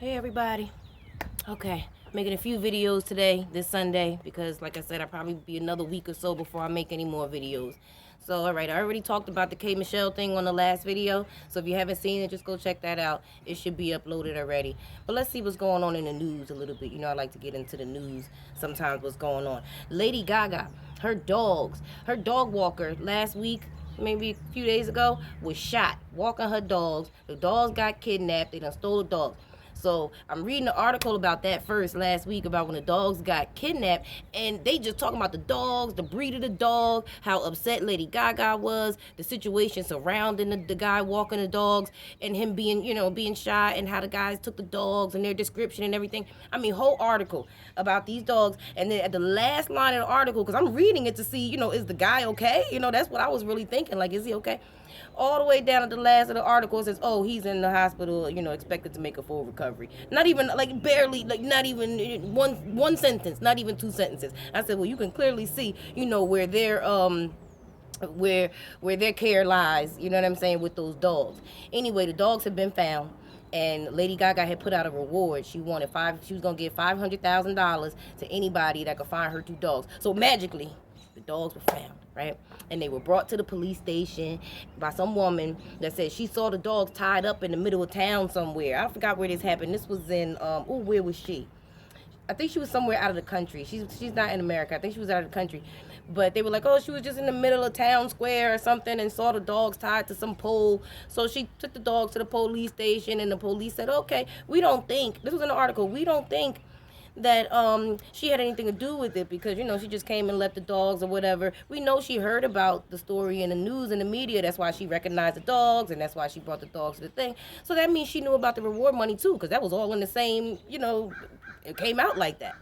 Hey everybody. Okay, making a few videos today, this Sunday, because like I said, I'll probably be another week or so before I make any more videos. So, alright, I already talked about the K. Michelle thing on the last video, so if you haven't seen it, just go check that out. It should be uploaded already. But let's see what's going on in the news a little bit. You know, I like to get into the news sometimes what's going on. Lady Gaga, her dog walker last week, maybe a few days ago, was shot walking her dogs. The dogs got kidnapped. They done stole the dogs. So I'm reading an article about that first last week about when the dogs got kidnapped, and they just talking about the dogs, the breed of the dog, how upset Lady Gaga was, the situation surrounding the guy walking the dogs, and him being shot, and how the guys took the dogs and their description and everything. I mean, whole article about these dogs, and then at the last line of the article, because I'm reading it to see, is the guy okay? That's what I was really thinking. Like, is he okay? All the way down at the last of the article, it says, oh, he's in the hospital, expected to make a full recovery. Not even, like, barely, like, not even one sentence, not even two sentences. I said, well, you can clearly see, where their care lies, you know what I'm saying, with those dogs. Anyway, the dogs have been found, and Lady Gaga had put out a reward. She was gonna give $500,000 to anybody that could find her two dogs. So magically, the dogs were found, right? And they were brought to the police station by some woman that said she saw the dogs tied up in the middle of town somewhere. I forgot where this happened. This was in, where was she? I think she was somewhere out of the country. She's not in America. I think she was out of the country. But they were like, oh, she was just in the middle of town square or something and saw the dogs tied to some pole. So she took the dogs to the police station, and the police said, okay, we don't think, this was in the article, we don't think that she had anything to do with it, because she just came and left the dogs or whatever. We know she heard about the story in the news and the media. That's why she recognized the dogs, and that's why she brought the dogs to the thing. So that means she knew about the reward money too, because that was all in the same, it came out like that.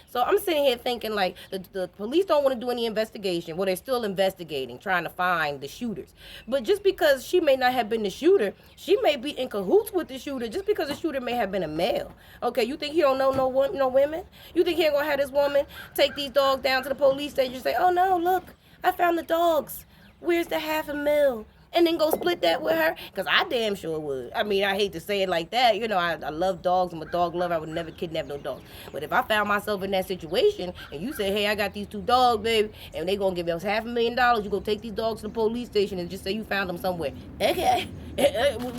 So I'm sitting here thinking, like, the police don't want to do any investigation. Well, they're still investigating, trying to find the shooters. But just because she may not have been the shooter, she may be in cahoots with the shooter, just because the shooter may have been a male. Okay, you think he don't know no women? You think he ain't going to have this woman take these dogs down to the police station and say, oh, no, look, I found the dogs. Where's the $500,000? And then go split that with her? Because I damn sure would. I mean, I hate to say it like that. I love dogs. I'm a dog lover. I would never kidnap no dogs. But if I found myself in that situation and you say, hey, I got these two dogs, baby, and they going to give us $500,000, you go take these dogs to the police station and just say you found them somewhere. Okay.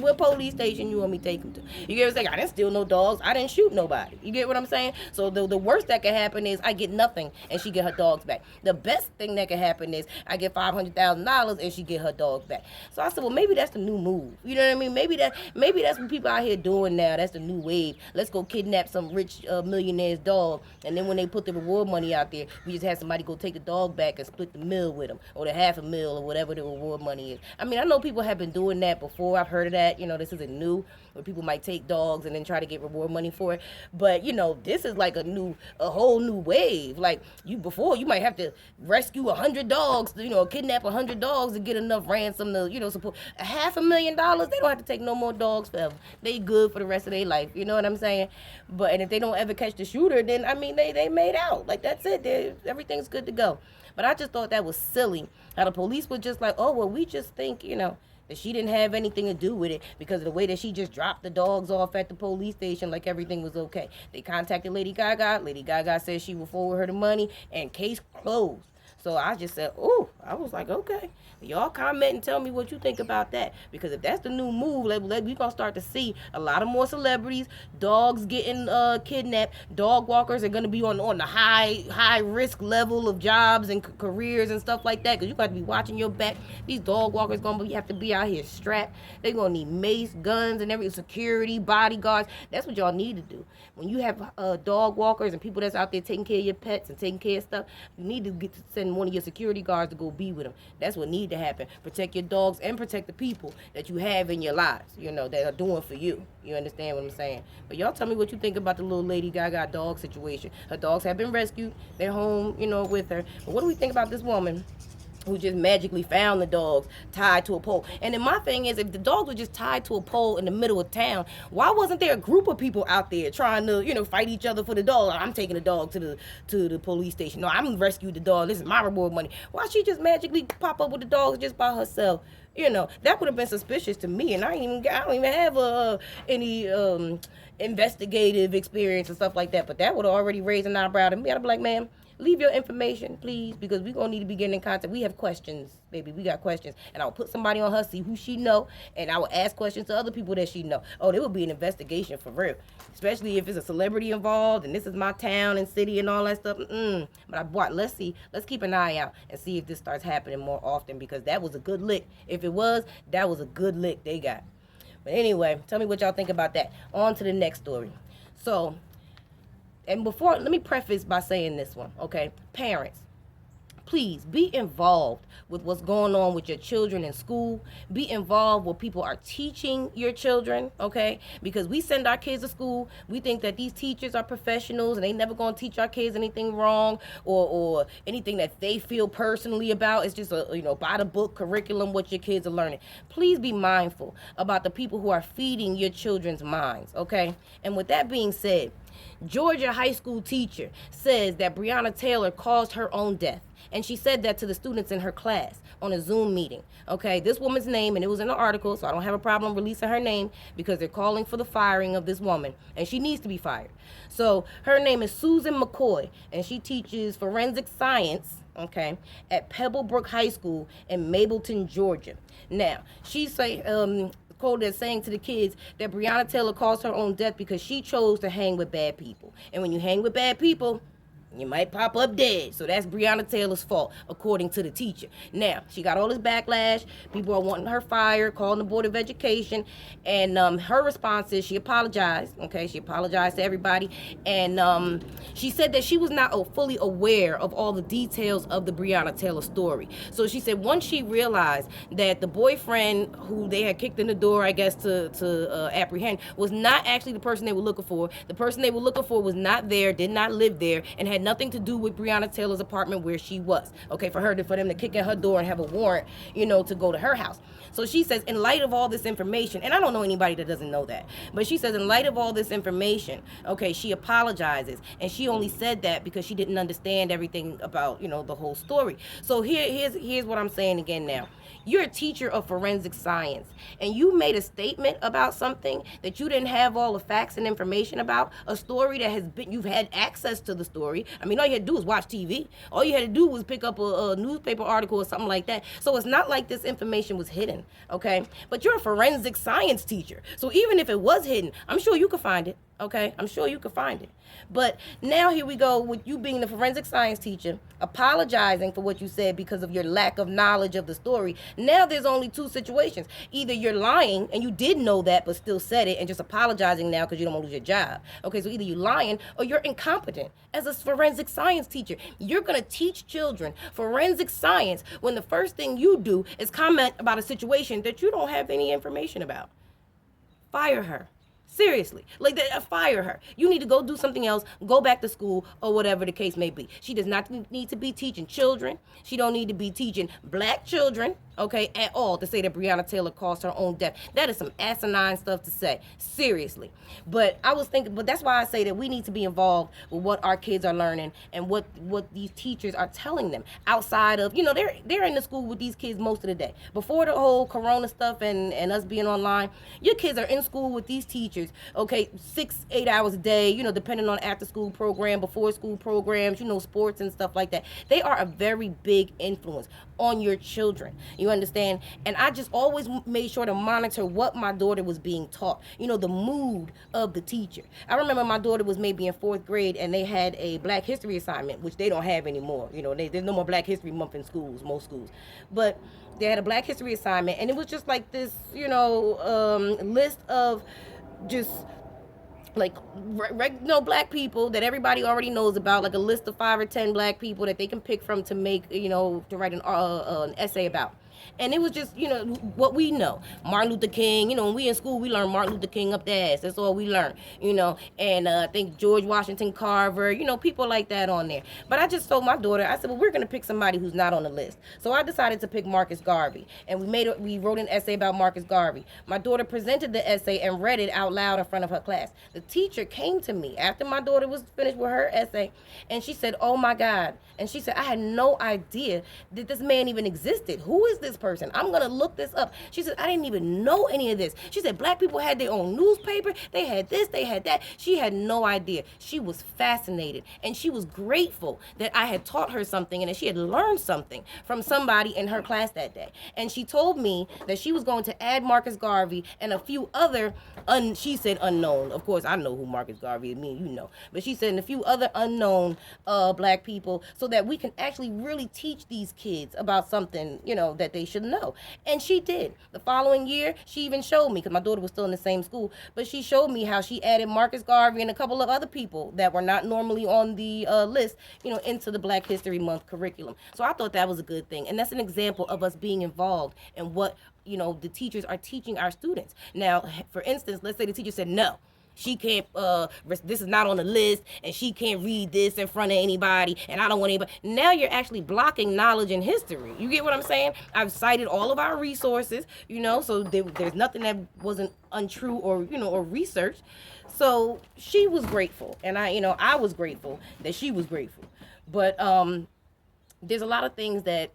What police station you want me to take them to? You get what I'm saying? I didn't steal no dogs. I didn't shoot nobody. You get what I'm saying? So the worst that could happen is I get nothing and she get her dogs back. The best thing that could happen is I get $500,000 and she get her dogs back. So I said, well, maybe that's the new move. You know what I mean? Maybe that's what people out here doing now. That's the new wave. Let's go kidnap some rich millionaire's dog, and then when they put the reward money out there, we just have somebody go take the dog back and split the meal with them, or the $500,000 or whatever the reward money is. I mean, I know people have been doing that before. I've heard of that. This isn't new, where people might take dogs and then try to get reward money for it. But this is like a whole new wave. Like before, you might have to rescue 100 dogs, kidnap 100 dogs to get enough ransom to, support $500,000. They don't have to take no more dogs forever. They good for the rest of their life. You know what I'm saying? And if they don't ever catch the shooter, then I mean they made out. Like that's it. Everything's good to go. But I just thought that was silly. How the police were just like, oh well, we just think that she didn't have anything to do with it because of the way that she just dropped the dogs off at the police station like everything was okay. They contacted Lady Gaga. Lady Gaga said she would forward her the money, and case closed. So I just said, oh, I was like, okay. Y'all comment and tell me what you think about that. Because if that's the new move, we're going to start to see a lot of more celebrities, dogs getting kidnapped. Dog walkers are going to be on the high risk level of jobs and careers and stuff like that. Because you got to be watching your back. These dog walkers going to have to be out here strapped. They're going to need mace, guns, and every security, bodyguards. That's what y'all need to do. When you have dog walkers and people that's out there taking care of your pets and taking care of stuff, you need to send one of your security guards to go be with them. That's what needs to happen. Protect your dogs and protect the people that you have in your lives, that are doing for you. You understand what I'm saying? But y'all tell me what you think about the little Lady Gaga dog situation. Her dogs have been rescued. They're home, with her. But what do we think about this woman who just magically found the dogs tied to a pole. And then my thing is, if the dogs were just tied to a pole in the middle of town, why wasn't there a group of people out there trying to, fight each other for the dog? Like, I'm taking the dog to the police station. No, I'm gonna rescue the dog. This is my reward money. Why she just magically pop up with the dogs just by herself? That would have been suspicious to me, and I don't even have any investigative experience and stuff like that. But that would have already raised an eyebrow to me. I'd be like, ma'am, leave your information, please, because we're going to need to be getting in contact. We have questions, baby. We got questions. And I'll put somebody on her, see who she know, and I will ask questions to other people that she know. Oh, there will be an investigation for real, especially if it's a celebrity involved, and this is my town and city and all that stuff. But let's keep an eye out and see if this starts happening more often, because that was a good lick. If it was, that was a good lick they got. But anyway, tell me what y'all think about that. On to the next story. So, and before, let me preface by saying this one, okay? Parents, please be involved with what's going on with your children in school. Be involved with people are teaching your children, okay? Because we send our kids to school, we think that these teachers are professionals and they never gonna teach our kids anything wrong or anything that they feel personally about. It's just a by the book curriculum what your kids are learning. Please be mindful about the people who are feeding your children's minds, okay? And with that being said, Georgia high school teacher says that Breonna Taylor caused her own death. And she said that to the students in her class on a Zoom meeting. Okay, this woman's name, and it was in the article, so I don't have a problem releasing her name because they're calling for the firing of this woman, and she needs to be fired. So her name is Susan McCoy, and she teaches forensic science, okay, at Pebblebrook High School in Mableton, Georgia. Now, she quoted as saying to the kids that Breonna Taylor caused her own death because she chose to hang with bad people. And when you hang with bad people, you might pop up dead. So that's Breonna Taylor's fault, according to the teacher. Now, she got all this backlash. People are wanting her fired, calling the Board of Education. And her response is she apologized. Okay, she apologized to everybody. And she said that she was not fully aware of all the details of the Breonna Taylor story. So she said once she realized that the boyfriend who they had kicked in the door, I guess, to apprehend, was not actually the person they were looking for. The person they were looking for was not there, did not live there, and had nothing to do with Breonna Taylor's apartment where she was. Okay, for them to kick in her door and have a warrant, to go to her house. So she says, in light of all this information, and I don't know anybody that doesn't know that, but she says in light of all this information, okay, she apologizes, and she only said that because she didn't understand everything about, the whole story. So here's what I'm saying again now. You're a teacher of forensic science, and you made a statement about something that you didn't have all the facts and information about, a story that you've had access to the story. I mean, all you had to do was watch TV. All you had to do was pick up a newspaper article or something like that. So it's not like this information was hidden, okay? But you're a forensic science teacher. So even if it was hidden, I'm sure you could find it. Okay, I'm sure you could find it. But now here we go with you being the forensic science teacher, apologizing for what you said because of your lack of knowledge of the story. Now there's only two situations. Either you're lying and you did know that but still said it and just apologizing now because you don't want to lose your job. Okay, so either you're lying or you're incompetent as a forensic science teacher. You're going to teach children forensic science when the first thing you do is comment about a situation that you don't have any information about. Fire her. Seriously, fire her. You need to go do something else, go back to school, or whatever the case may be. She does not need to be teaching children. She don't need to be teaching black children, okay, at all, to say that Breonna Taylor caused her own death. That is some asinine stuff to say, seriously. But that's why I say that we need to be involved with what our kids are learning and what these teachers are telling them outside of, they're in the school with these kids most of the day. Before the whole corona stuff and us being online, your kids are in school with these teachers, okay, 6-8 hours a day, depending on after school program, before school programs, sports and stuff like that. They are a very big influence on your children. You understand? And I just always made sure to monitor what my daughter was being taught, the mood of the teacher. I remember my daughter was maybe in 4th grade and they had a Black History assignment, which they don't have anymore. There's no more Black History Month in schools, most schools. But they had a Black History assignment, and it was just like this, list of just black people that everybody already knows about, like a list of 5 or 10 black people that they can pick from to make, to write an essay about. And it was just, what we know. Martin Luther King, when we in school, we learn Martin Luther King up the ass. That's all we learn, And I think George Washington Carver, people like that on there. But I just told my daughter, I said, well, we're going to pick somebody who's not on the list. So I decided to pick Marcus Garvey. And we wrote an essay about Marcus Garvey. My daughter presented the essay and read it out loud in front of her class. The teacher came to me after my daughter was finished with her essay, and she said, oh my God. And she said, I had no idea that this man even existed. Who is this person? I'm going to look this up. She said, I didn't even know any of this. She said, black people had their own newspaper. They had this, they had that. She had no idea. She was fascinated, and she was grateful that I had taught her something and that she had learned something from somebody in her class that day. And she told me that she was going to add Marcus Garvey and a few other, she said unknown. Of course, I know who Marcus Garvey is, me and you know. But she said, and a few other unknown black people, so that we can actually really teach these kids about something, that they should know. And she did. The following year, she even showed me, because my daughter was still in the same school, but she showed me how she added Marcus Garvey and a couple of other people that were not normally on the list, into the Black History Month curriculum. So I thought that was a good thing. And that's an example of us being involved in what, the teachers are teaching our students. Now, for instance, let's say the teacher said, no, she can't, this is not on the list, and she can't read this in front of anybody, and I don't want anybody. Now you're actually blocking knowledge and history. You get what I'm saying? I've cited all of our resources, so there's nothing that wasn't untrue or, or researched. So she was grateful, and I was grateful that she was grateful. But there's a lot of things that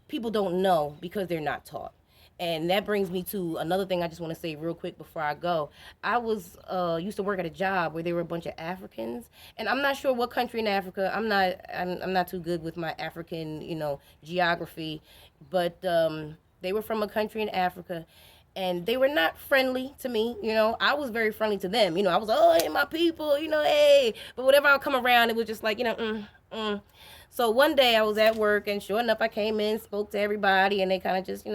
people don't know because they're not taught. And that brings me to another thing I just want to say real quick before I go. I was used to work at a job where there were a bunch of Africans, and I'm not sure what country in Africa. I'm not too good with my African, geography, but they were from a country in Africa, and they were not friendly to me. I was very friendly to them. I was, oh, hey, my people, hey. But whenever I would come around, it was just like, So one day I was at work, and sure enough, I came in, spoke to everybody, and they kind of just,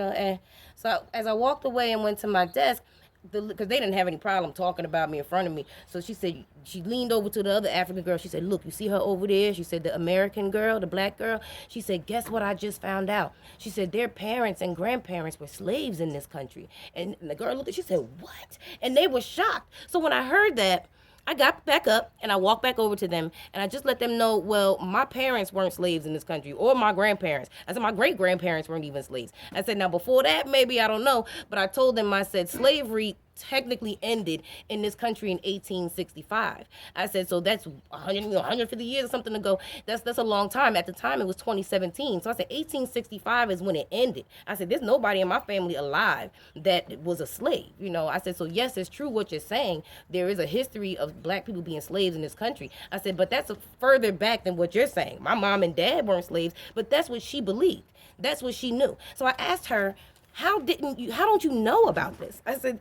So as I walked away and went to my desk, because they didn't have any problem talking about me in front of me. So she said, she leaned over to the other African girl. She said, look, you see her over there? She said, the American girl, the black girl. She said, guess what I just found out? She said, their parents and grandparents were slaves in this country. And the girl looked at, she said, what? And they were shocked. So when I heard that, I got back up and I walked back over to them, and I just let them know, well, my parents weren't slaves in this country, or my grandparents. I said my great-grandparents weren't even slaves. I said, now before that, maybe, I don't know, but I told them, I said, slavery technically ended in this country in 1865. I said, so that's 150 years or something ago. That's a long time. At the time, it was 2017. So I said, 1865 is when it ended. I said, there's nobody in my family alive that was a slave. I said, so yes, it's true what you're saying. There is a history of black people being slaves in this country. I said, but that's further back than what you're saying. My mom and dad weren't slaves, but that's what she believed. That's what she knew. So I asked her, how don't you know about this? I said,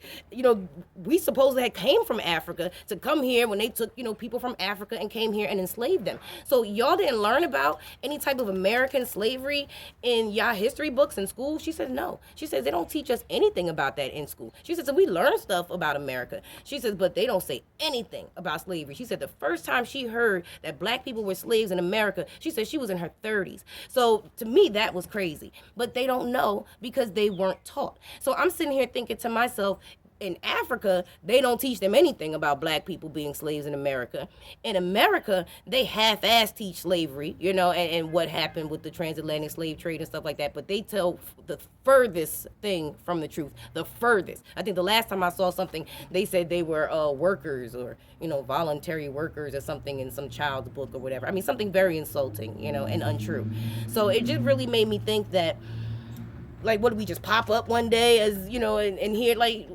we supposedly came from Africa to come here when they took, people from Africa and came here and enslaved them. So y'all didn't learn about any type of American slavery in y'all history books in school? She said, no. She says, they don't teach us anything about that in school. She says, so we learn stuff about America. She says, but they don't say anything about slavery. She said the first time she heard that black people were slaves in America, she said she was in her 30s. So to me, that was crazy. But they don't know because they weren't taught. So I'm sitting here thinking to myself, in Africa, they don't teach them anything about black people being slaves in America. In America, they half-ass teach slavery, and what happened with the transatlantic slave trade and stuff like that. But they tell the furthest thing from the truth, the furthest. I think the last time I saw something, they said they were workers or, voluntary workers or something in some child's book or whatever. I mean, something very insulting, and untrue. So it just really made me think that, like, what, do we just pop up one day as, and here, like,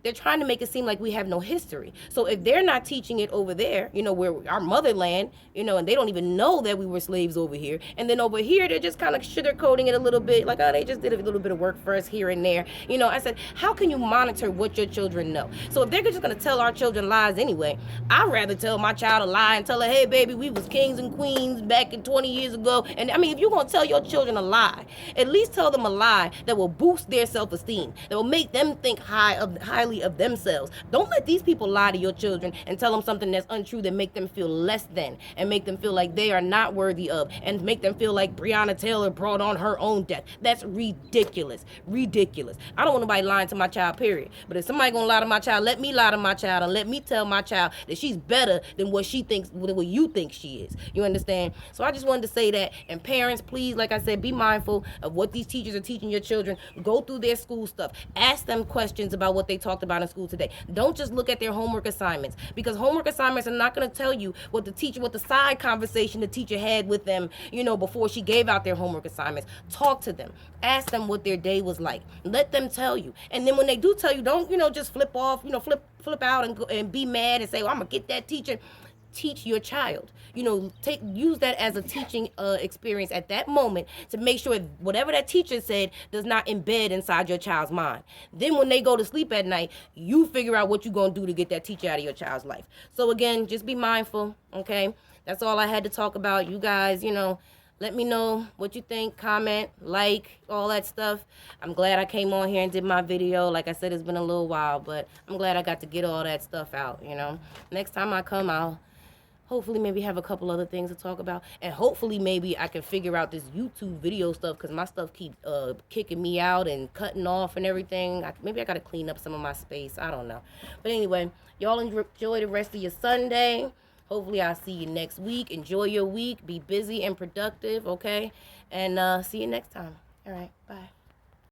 they're trying to make it seem like we have no history. So if they're not teaching it over there, where our motherland, and they don't even know that we were slaves over here. And then over here, they're just kind of sugarcoating it a little bit, like, oh, they just did a little bit of work for us here and there. I said, how can you monitor what your children know? So if they're just going to tell our children lies anyway, I'd rather tell my child a lie and tell her, hey, baby, we was kings and queens back in 20 years ago. And I mean, if you're going to tell your children a lie, at least tell them a lie that will boost their self-esteem, that will make them think highly highly of themselves. Don't let these people lie to your children and tell them something that's untrue that make them feel less than and make them feel like they are not worthy of and make them feel like Breonna Taylor brought on her own death. That's ridiculous. Ridiculous. I don't want nobody lying to my child, period. But if somebody gonna lie to my child, let me lie to my child and let me tell my child that she's better than what she thinks, what you think she is. You understand? So I just wanted to say that. And parents, please, like I said, be mindful of what these teachers are teaching your children. Go through their school stuff. Ask them questions about what they talked about in school today. Don't just look at their homework assignments, because homework assignments are not going to tell you what the side conversation the teacher had with them, before she gave out their homework assignments. Talk to them. Ask them what their day was like. Let them tell you. And then when they do tell you, don't, just flip off, flip out and go and be mad and say, well, I'm going to get that teacher. Teach your child. Use that as a teaching experience at that moment to make sure whatever that teacher said does not embed inside your child's mind. Then when they go to sleep at night, you figure out what you're going to do to get that teacher out of your child's life. So again, just be mindful, okay? That's all I had to talk about. You guys, let me know what you think, comment, like, all that stuff. I'm glad I came on here and did my video. Like I said, it's been a little while, but I'm glad I got to get all that stuff out, Next time I come, I'll hopefully maybe have a couple other things to talk about. And hopefully maybe I can figure out this YouTube video stuff, because my stuff keep kicking me out and cutting off and everything. Maybe I got to clean up some of my space. I don't know. But anyway, y'all enjoy the rest of your Sunday. Hopefully I'll see you next week. Enjoy your week. Be busy and productive, okay? And see you next time. All right, bye.